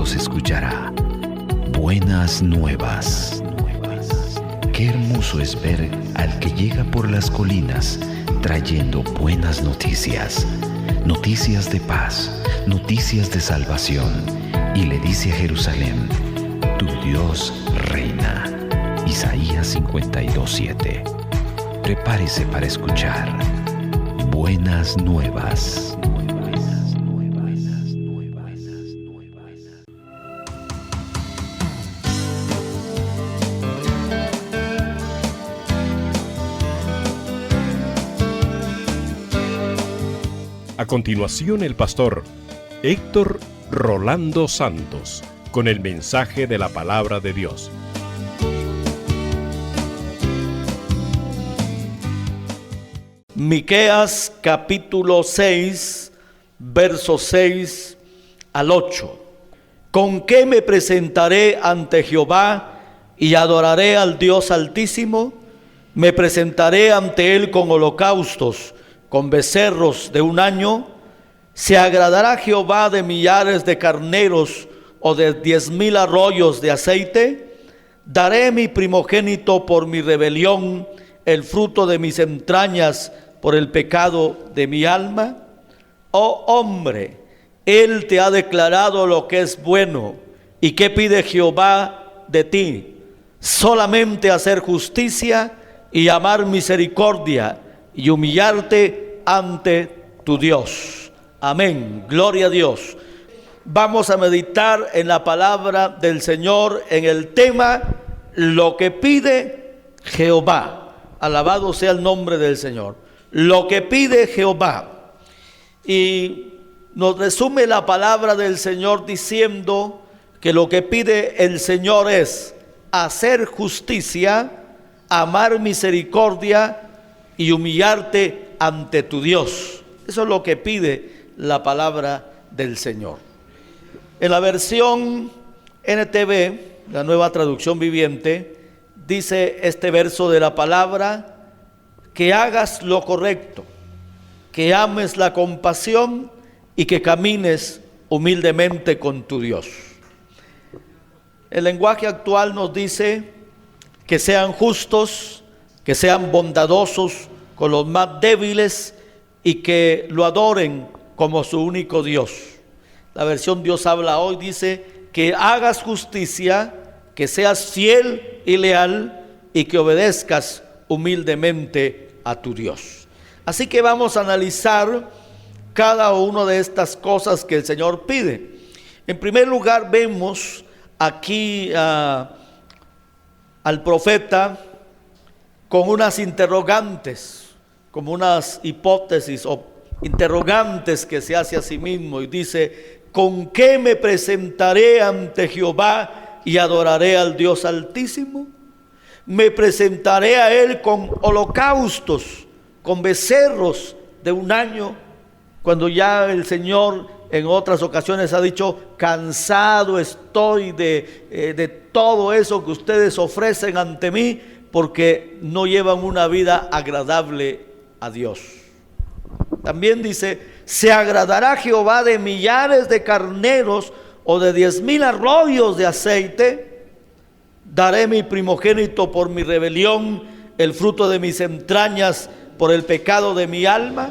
Dios escuchará. Buenas nuevas. Qué hermoso es ver al que llega por las colinas trayendo buenas noticias, noticias de paz, noticias de salvación, y le dice a Jerusalén: tu Dios reina. Isaías 52:7. Prepárese para escuchar buenas nuevas. A continuación, el pastor Héctor Rolando Santos con el mensaje de la palabra de Dios. Miqueas capítulo 6, versos 6 al 8. ¿Con qué me presentaré ante Jehová y adoraré al Dios Altísimo? Me presentaré ante él con holocaustos, con becerros de un año. ¿Se agradará Jehová de millares de carneros o de 10,000 arroyos de aceite? Daré mi primogénito por mi rebelión, el fruto de mis entrañas por el pecado de mi alma. Oh hombre, él te ha declarado lo que es bueno. ¿Y qué pide Jehová de ti? Solamente hacer justicia y amar misericordia y humillarte ante tu Dios. Amén. Gloria a Dios. Vamos a meditar en la palabra del Señor en el tema lo que pide Jehová. Alabado sea el nombre del Señor. Lo que pide Jehová. Y nos resume la palabra del Señor diciendo que lo que pide el Señor es hacer justicia, amar misericordia y humillarte ante tu Dios. Eso es lo que pide la palabra del Señor. En la versión NTV, la Nueva Traducción Viviente, dice este verso de la palabra: que hagas lo correcto, que ames la compasión y que camines humildemente con tu Dios. El lenguaje actual nos dice que sean justos, que sean bondadosos con los más débiles y que lo adoren como su único Dios. La versión Dios habla hoy dice que hagas justicia, que seas fiel y leal y que obedezcas humildemente a tu Dios. Así que vamos a analizar cada una de estas cosas que el Señor pide. En primer lugar, vemos aquí al profeta con unas interrogantes, como unas hipótesis o interrogantes que se hace a sí mismo, y dice: ¿con qué me presentaré ante Jehová y adoraré al Dios Altísimo? Me presentaré a él con holocaustos, con becerros de un año, cuando ya el Señor en otras ocasiones ha dicho: cansado estoy de todo eso que ustedes ofrecen ante mí, porque no llevan una vida agradable a Dios. También dice: ¿se agradará Jehová de millares de carneros o de 10,000 arroyos de aceite? Daré mi primogénito por mi rebelión, el fruto de mis entrañas por el pecado de mi alma.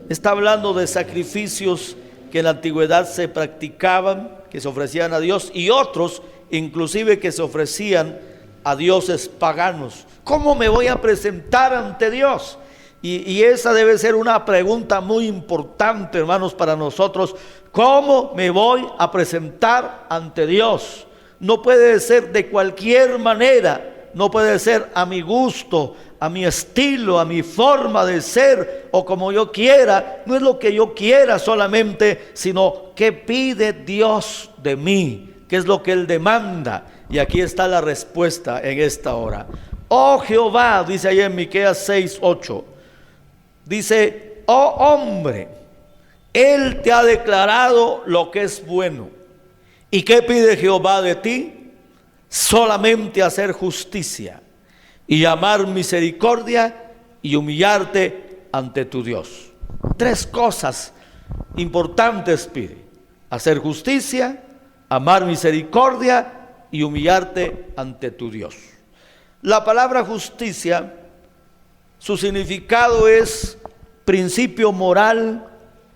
Está hablando de sacrificios que en la antigüedad se practicaban, que se ofrecían a Dios, y otros inclusive que se ofrecían a dioses paganos. ¿Cómo me voy a presentar ante Dios? Y esa debe ser una pregunta muy importante, hermanos, para nosotros. ¿Cómo me voy a presentar ante Dios? No puede ser de cualquier manera, no puede ser a mi gusto, a mi estilo, a mi forma de ser o como yo quiera. No es lo que yo quiera solamente, sino qué pide Dios de mí, qué es lo que Él demanda. Y aquí está la respuesta en esta hora. Oh Jehová, dice ahí en Miqueas 6:8, dice: oh hombre, Él te ha declarado lo que es bueno. ¿Y qué pide Jehová de ti? Solamente hacer justicia y amar misericordia y humillarte ante tu Dios. 3 cosas importantes pide: hacer justicia, amar misericordia y humillarte ante tu Dios. La palabra justicia, su significado es principio moral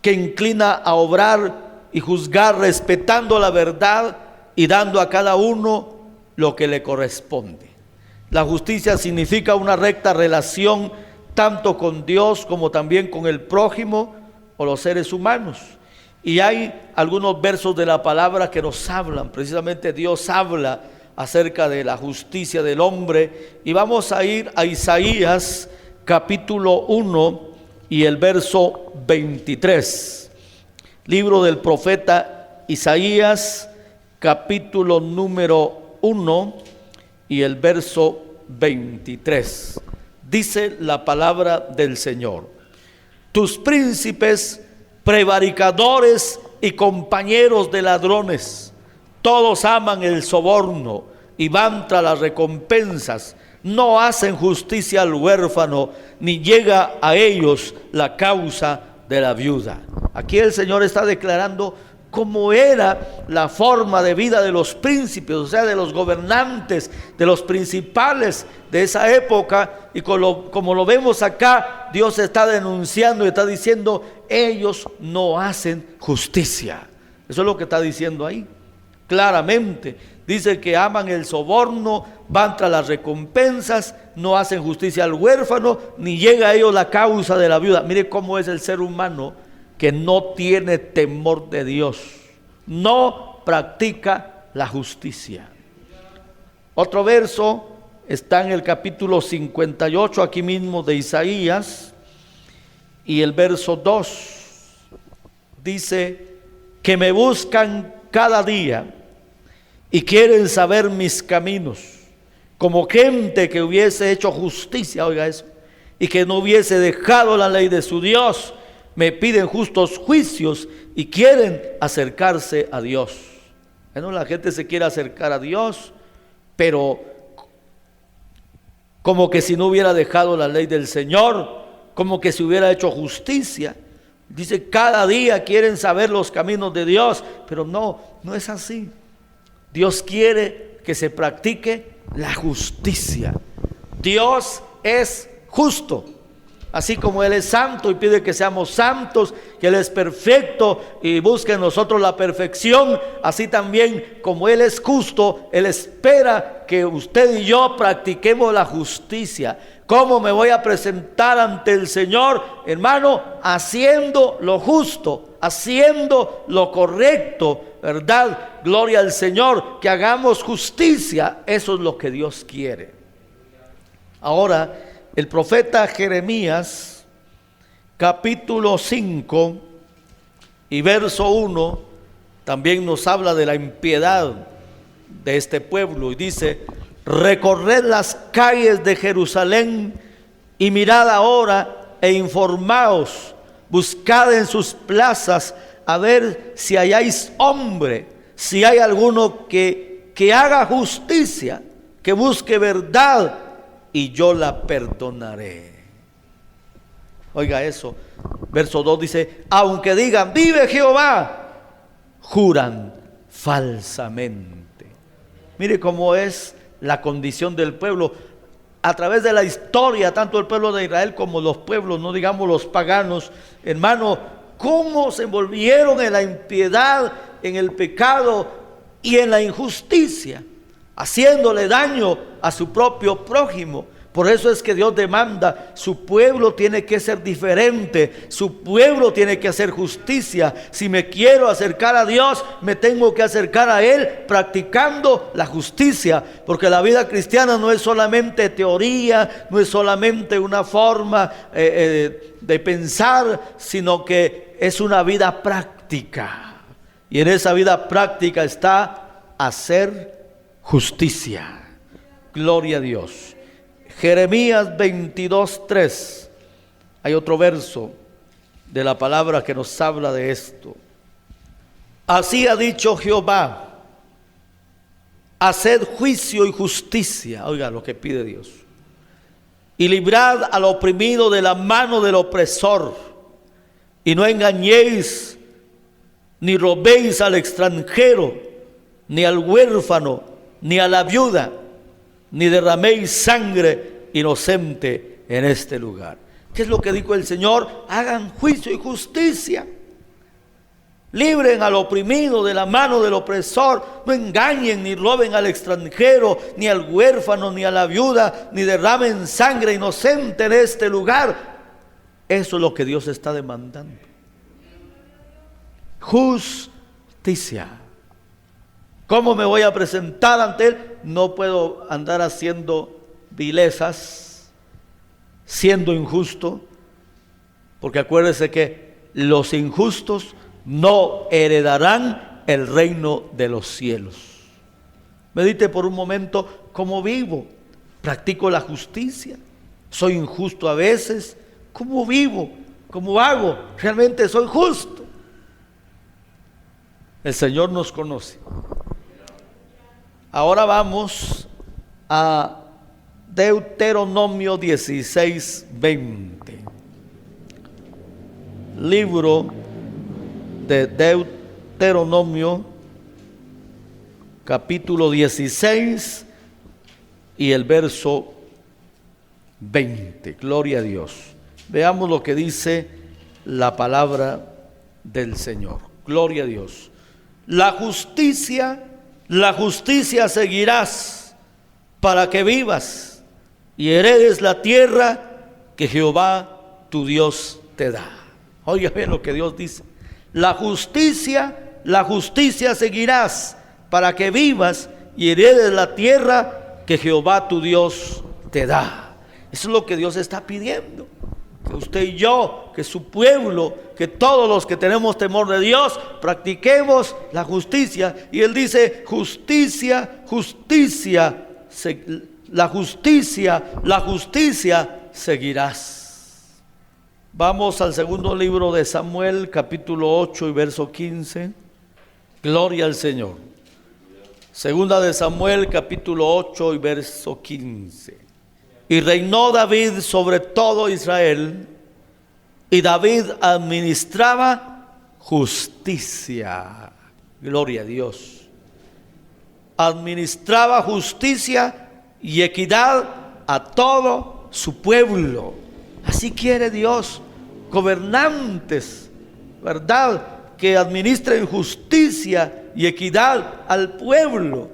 que inclina a obrar y juzgar respetando la verdad y dando a cada uno lo que le corresponde. La justicia significa una recta relación tanto con Dios como también con el prójimo o los seres humanos. Y hay algunos versos de la palabra que nos hablan, precisamente Dios habla acerca de la justicia del hombre. Y vamos a ir a Isaías capítulo 1 y el verso 23. Libro del profeta Isaías capítulo número 1 y el verso 23. Dice la palabra del Señor: tus príncipes, prevaricadores y compañeros de ladrones, todos aman el soborno y van tras las recompensas, no hacen justicia al huérfano, ni llega a ellos la causa de la viuda. Aquí el Señor está declarando cómo era la forma de vida de los príncipes, o sea, de los gobernantes, de los principales de esa época. Y como lo vemos acá, Dios está denunciando y está diciendo: ellos no hacen justicia. Eso es lo que está diciendo ahí, claramente. Dice que aman el soborno, van tras las recompensas, no hacen justicia al huérfano, ni llega a ellos la causa de la viuda. Mire cómo es el ser humano que no tiene temor de Dios, no practica la justicia. Otro verso está en el capítulo 58, aquí mismo de Isaías, y el verso 2 dice: que me buscan cada día y quieren saber mis caminos, como gente que hubiese hecho justicia, oiga eso, y que no hubiese dejado la ley de su Dios. Me piden justos juicios y quieren acercarse a Dios. Bueno, la gente se quiere acercar a Dios, pero como que si no hubiera dejado la ley del Señor, como que si hubiera hecho justicia. Dice, cada día quieren saber los caminos de Dios, pero no es así. Dios quiere que se practique la justicia. Dios es justo. Así como Él es santo y pide que seamos santos, que Él es perfecto y busque en nosotros la perfección, así también como Él es justo, Él espera que usted y yo practiquemos la justicia. ¿Cómo me voy a presentar ante el Señor, hermano? Haciendo lo justo, haciendo lo correcto, ¿verdad? Gloria al Señor, que hagamos justicia. Eso es lo que Dios quiere. Ahora, el profeta Jeremías, capítulo 5 y verso 1, también nos habla de la impiedad de este pueblo y dice: recorred las calles de Jerusalén y mirad ahora e informaos, buscad en sus plazas a ver si halláis hombre, si hay alguno que haga justicia, que busque verdad, y yo la perdonaré. Oiga eso, verso 2 dice: aunque digan vive Jehová, juran falsamente. Mire cómo es la condición del pueblo a través de la historia, tanto el pueblo de Israel como los pueblos, no digamos los paganos, hermano, cómo se envolvieron en la impiedad, en el pecado y en la injusticia, haciéndole daño a su propio prójimo. Por eso es que Dios demanda: su pueblo tiene que ser diferente, su pueblo tiene que hacer justicia. Si me quiero acercar a Dios, me tengo que acercar a Él practicando la justicia, porque la vida cristiana no es solamente teoría, no es solamente una forma de pensar, sino que es una vida práctica. Y en esa vida práctica está hacer justicia. Gloria a Dios. Jeremías 22:3. Hay otro verso de la palabra que nos habla de esto. Así ha dicho Jehová: haced juicio y justicia. Oiga lo que pide Dios. Y librad al oprimido de la mano del opresor, y no engañéis ni robéis al extranjero, ni al huérfano, ni a la viuda, ni derraméis sangre inocente en este lugar. ¿Qué es lo que dijo el Señor? Hagan juicio y justicia. Libren al oprimido de la mano del opresor. No engañen ni roben al extranjero, ni al huérfano, ni a la viuda, ni derramen sangre inocente en este lugar. Eso es lo que Dios está demandando. Justicia. ¿Cómo me voy a presentar ante Él? No puedo andar haciendo vilezas, siendo injusto, porque acuérdese que los injustos no heredarán el reino de los cielos. Medite por un momento cómo vivo. Practico la justicia. Soy injusto a veces. ¿Cómo vivo? ¿Cómo hago? ¿Realmente soy justo? El Señor nos conoce. Ahora vamos a Deuteronomio 16:20. Libro de Deuteronomio, capítulo 16 y el verso 20. Gloria a Dios. Veamos lo que dice la palabra del Señor. Gloria a Dios. La justicia seguirás para que vivas y heredes la tierra que Jehová tu Dios te da. Oiga bien lo que Dios dice. La justicia seguirás para que vivas y heredes la tierra que Jehová tu Dios te da. Eso es lo que Dios está pidiendo. Que usted y yo, que su pueblo, que todos los que tenemos temor de Dios, practiquemos la justicia. Y Él dice, justicia, la justicia seguirás. Vamos al segundo libro de Samuel, capítulo 8 y verso 15. Gloria al Señor. Segunda de Samuel, capítulo 8 y verso 15. Y reinó David sobre todo Israel, y David administraba justicia. Gloria a Dios. Administraba justicia y equidad a todo su pueblo. Así quiere Dios, gobernantes, ¿verdad?, que administren justicia y equidad al pueblo.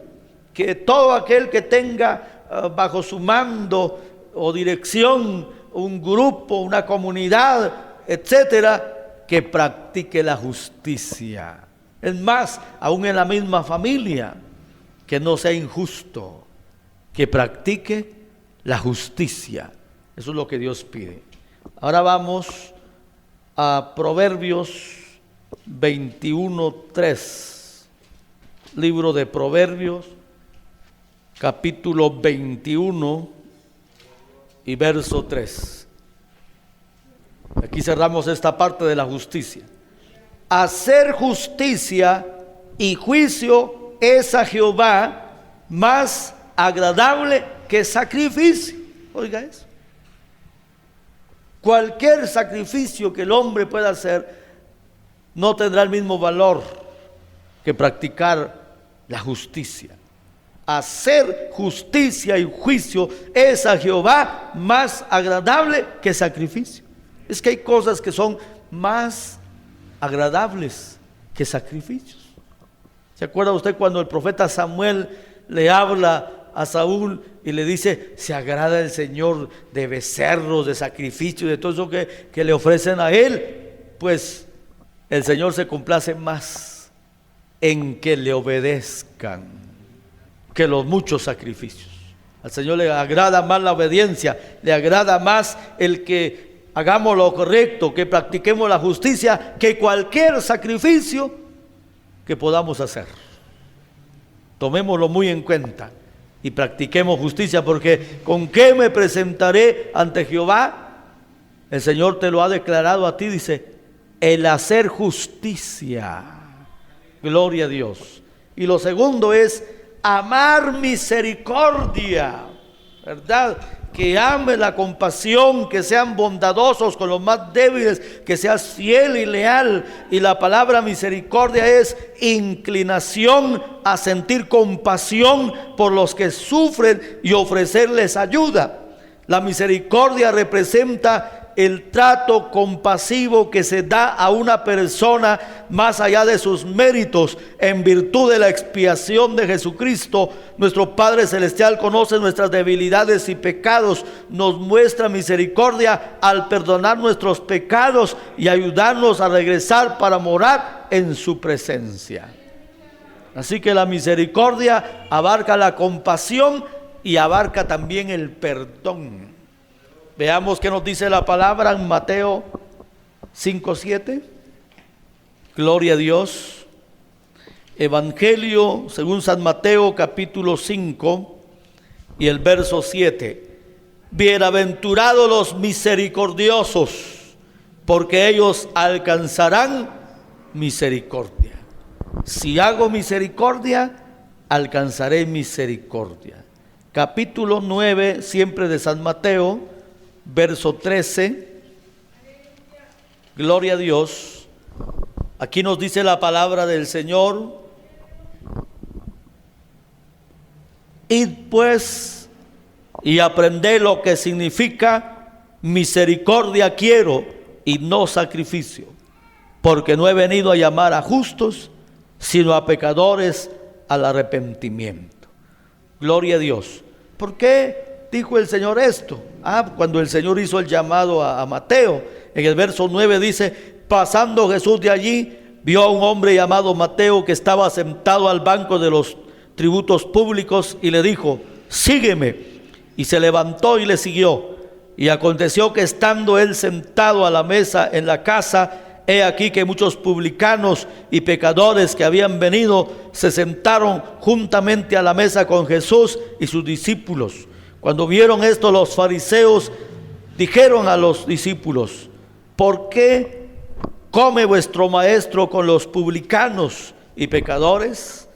Que todo aquel que tenga bajo su mando o dirección un grupo, una comunidad, etcétera, que practique la justicia. Es más, aún en la misma familia, que no sea injusto, que practique la justicia. Eso es lo que Dios pide. Ahora vamos a Proverbios 21:3. Libro de Proverbios, capítulo 21 y verso 3. Aquí cerramos esta parte de la justicia. Hacer justicia y juicio es a Jehová más agradable que sacrificio. Oiga eso. Cualquier sacrificio que el hombre pueda hacer no tendrá el mismo valor que practicar la justicia. Hacer justicia y juicio es a Jehová más agradable que sacrificio. Es que hay cosas que son más agradables que sacrificios. ¿Se acuerda usted cuando el profeta Samuel le habla a Saúl y le dice, se agrada el Señor de becerros, de sacrificios, de todo eso que le ofrecen a él? Pues el Señor se complace más en que le obedezcan que los muchos sacrificios. Al Señor le agrada más la obediencia, le agrada más el que hagamos lo correcto, que practiquemos la justicia, que cualquier sacrificio que podamos hacer. Tomémoslo muy en cuenta y practiquemos justicia, porque ¿con qué me presentaré ante Jehová? El Señor te lo ha declarado a ti, dice, el hacer justicia. Gloria a Dios. Y lo segundo es amar misericordia, ¿verdad? que ame la compasión, que sean bondadosos con los más débiles, que seas fiel y leal. Y la palabra misericordia es inclinación a sentir compasión por los que sufren y ofrecerles ayuda. La misericordia representa el trato compasivo que se da a una persona más allá de sus méritos. En virtud de la expiación de Jesucristo, nuestro Padre Celestial conoce nuestras debilidades y pecados, nos muestra misericordia al perdonar nuestros pecados y ayudarnos a regresar para morar en su presencia. Así que la misericordia abarca la compasión y abarca también el perdón. Veamos qué nos dice la palabra en Mateo 5:7. Gloria a Dios. Evangelio según San Mateo capítulo 5 y el verso 7. Bienaventurados los misericordiosos, porque ellos alcanzarán misericordia. Si hago misericordia, alcanzaré misericordia. Capítulo 9, siempre de San Mateo, verso 13, gloria a Dios. Aquí nos dice la palabra del Señor: id pues y aprended lo que significa misericordia quiero y no sacrificio, porque no he venido a llamar a justos, sino a pecadores al arrepentimiento. Gloria a Dios. ¿Por qué dijo el Señor esto? Cuando el Señor hizo el llamado a Mateo, en el verso 9 dice: pasando Jesús de allí, vio a un hombre llamado Mateo que estaba sentado al banco de los tributos públicos y le dijo: sígueme. Y se levantó y le siguió. Y aconteció que estando él sentado a la mesa en la casa, he aquí que muchos publicanos y pecadores que habían venido se sentaron juntamente a la mesa con Jesús y sus discípulos. Cuando vieron esto, los fariseos dijeron a los discípulos: ¿por qué come vuestro maestro con los publicanos y pecadores?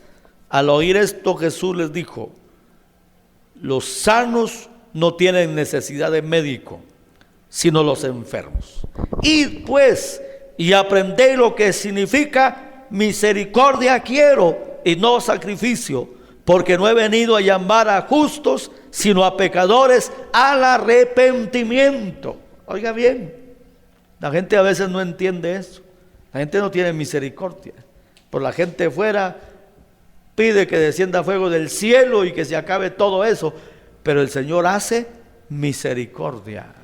Al oír esto, Jesús les dijo: los sanos no tienen necesidad de médico, sino los enfermos. Id pues y aprended lo que significa misericordia quiero y no sacrificio, porque no he venido a llamar a justos, sino a pecadores al arrepentimiento. Oiga bien, la gente a veces no entiende eso. La gente no tiene misericordia. Por la gente fuera pide que descienda fuego del cielo y que se acabe todo eso, pero el Señor hace misericordia.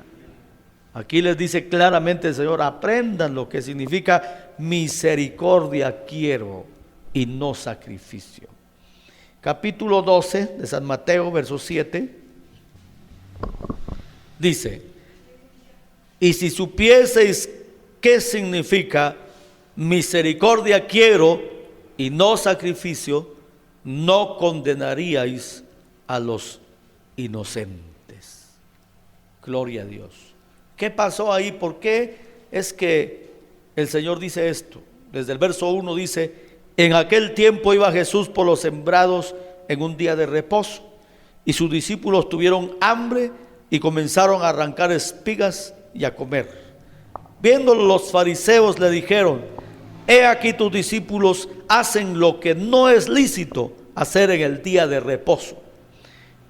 Aquí les dice claramente el Señor: aprendan lo que significa misericordia quiero y no sacrificio. Capítulo 12 de San Mateo, verso 7, dice: y si supieseis qué significa misericordia quiero y no sacrificio, no condenaríais a los inocentes. Gloria a Dios. ¿Qué pasó ahí? ¿Por qué es que el Señor dice esto? Desde el verso 1 dice: en aquel tiempo iba Jesús por los sembrados en un día de reposo, y sus discípulos tuvieron hambre y comenzaron a arrancar espigas y a comer. Viéndolo los fariseos le dijeron: he aquí tus discípulos hacen lo que no es lícito hacer en el día de reposo.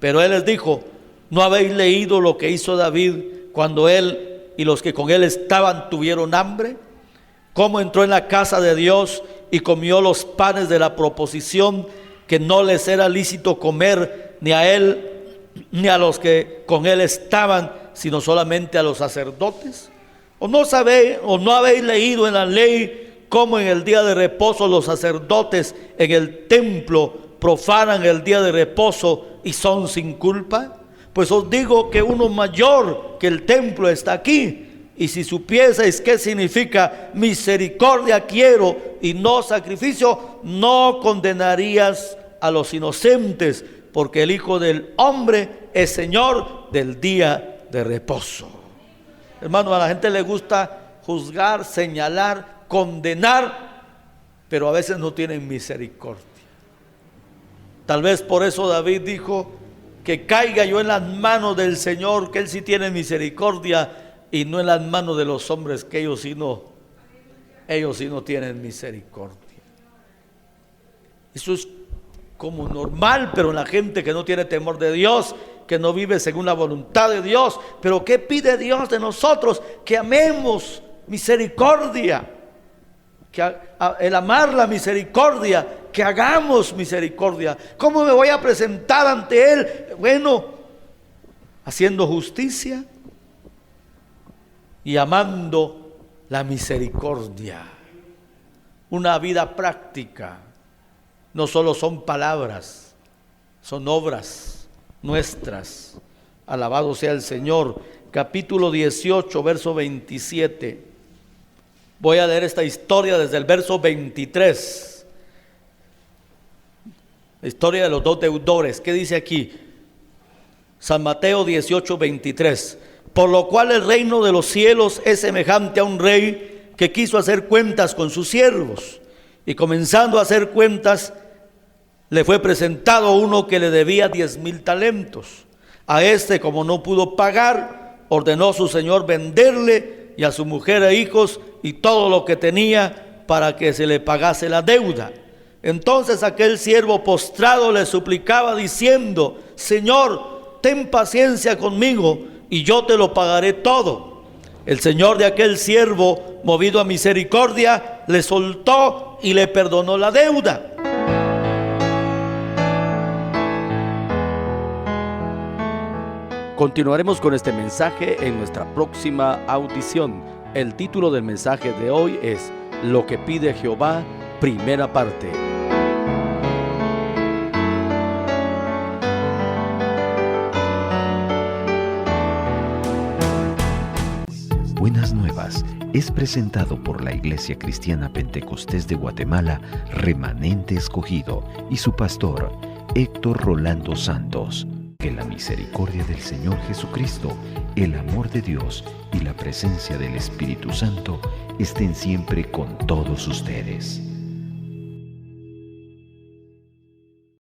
Pero él les dijo: ¿no habéis leído lo que hizo David cuando él y los que con él estaban tuvieron hambre? Cómo entró en la casa de Dios y comió los panes de la proposición, que no les era lícito comer ni a él ni a los que con él estaban, sino solamente a los sacerdotes. ¿O no habéis leído en la ley cómo en el día de reposo los sacerdotes en el templo profanan el día de reposo y son sin culpa? Pues os digo que uno mayor que el templo está aquí. Y si supieseis qué significa misericordia quiero y no sacrificio, no condenarías a los inocentes, porque el Hijo del Hombre es Señor del día de reposo. Hermano, a la gente le gusta juzgar, señalar, condenar, pero a veces no tienen misericordia. Tal vez por eso David dijo que caiga yo en las manos del Señor, que Él sí tiene misericordia, y no en las manos de los hombres, que ellos sí no tienen misericordia. Eso es como normal, pero en la gente que no tiene temor de Dios, que no vive según la voluntad de Dios. Pero ¿qué pide Dios de nosotros? Que amemos misericordia, que el amar la misericordia, que hagamos misericordia. ¿Cómo me voy a presentar ante Él? Bueno, haciendo justicia y amando la misericordia. Una vida práctica. No solo son palabras, son obras nuestras. Alabado sea el Señor. Capítulo 18, verso 27. Voy a leer esta historia desde el verso 23. La historia de los dos deudores. ¿Qué dice aquí? San Mateo 18, 23. Por lo cual el reino de los cielos es semejante a un rey que quiso hacer cuentas con sus siervos. Y comenzando a hacer cuentas, le fue presentado uno que le debía 10,000 talentos. A este, como no pudo pagar, ordenó su señor venderle y a su mujer e hijos y todo lo que tenía para que se le pagase la deuda. Entonces aquel siervo postrado le suplicaba diciendo: Señor, ten paciencia conmigo y yo te lo pagaré todo. El señor de aquel siervo, movido a misericordia, le soltó y le perdonó la deuda. Continuaremos con este mensaje en nuestra próxima audición. El título del mensaje de hoy es Lo que pide Jehová, primera parte. Buenas Nuevas es presentado por la Iglesia Cristiana Pentecostés de Guatemala, Remanente Escogido, y su pastor, Héctor Rolando Santos. Que la misericordia del Señor Jesucristo, el amor de Dios y la presencia del Espíritu Santo estén siempre con todos ustedes.